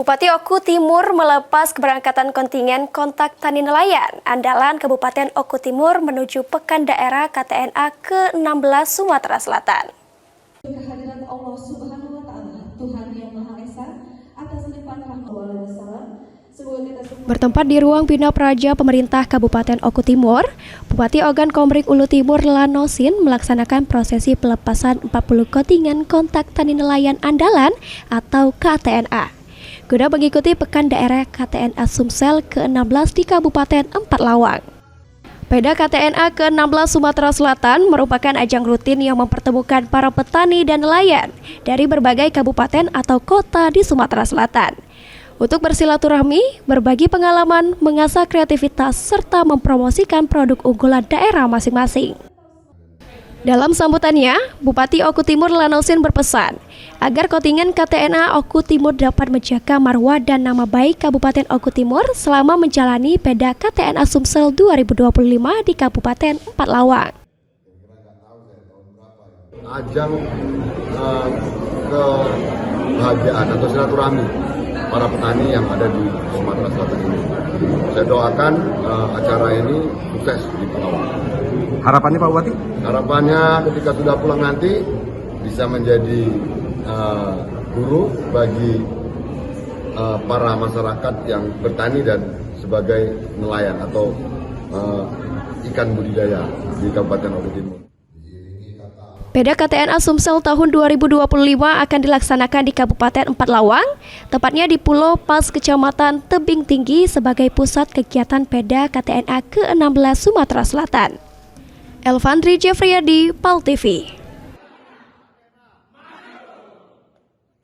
Bupati Oku Timur melepas keberangkatan kontingen kontak tani nelayan andalan Kabupaten Oku Timur menuju Pekan Daerah KTNA ke-16 Sumatera Selatan. Kehadiran Allah Subhanahu wa Ta'ala, Tuhan yang Maha Esa, atas limpahan rahmat wassalam. Bertempat di ruang Bina Praja Pemerintah Kabupaten Oku Timur, Bupati Ogan Komering Ulu Timur Lanosin melaksanakan prosesi pelepasan 40 kontingen kontak tani nelayan andalan atau KTNA guna mengikuti Pekan Daerah KTNA Sumsel ke-16 di Kabupaten Empalawang. Peda KTNA ke-16 Sumatera Selatan merupakan ajang rutin yang mempertemukan para petani dan nelayan dari berbagai kabupaten atau kota di Sumatera Selatan untuk bersilaturahmi, berbagi pengalaman, mengasah kreativitas, serta mempromosikan produk unggulan daerah masing-masing. Dalam sambutannya, Bupati Oku Timur Lanosin berpesan agar kontingen KTNA Oku Timur dapat menjaga marwah dan nama baik Kabupaten Oku Timur selama menjalani Peda KTNA Sumsel 2025 di Kabupaten Empalawang. Ajang kebahagiaan atau silaturahmi para petani yang ada di Sumatera Selatan ini. Saya doakan acara ini sukses di Empalawang. Harapannya Pak Bupati? Harapannya ketika sudah pulang nanti bisa menjadi guru bagi para masyarakat yang bertani dan sebagai nelayan atau ikan budidaya di Kabupaten Oku Timur. Peda KTNA Sumsel tahun 2025 akan dilaksanakan di Kabupaten Empalawang, tepatnya di Pulau Pas, Kecamatan Tebing Tinggi sebagai pusat kegiatan Peda KTNA ke-16 Sumatera Selatan. Elvandri Jeffriyadi, PAL TV.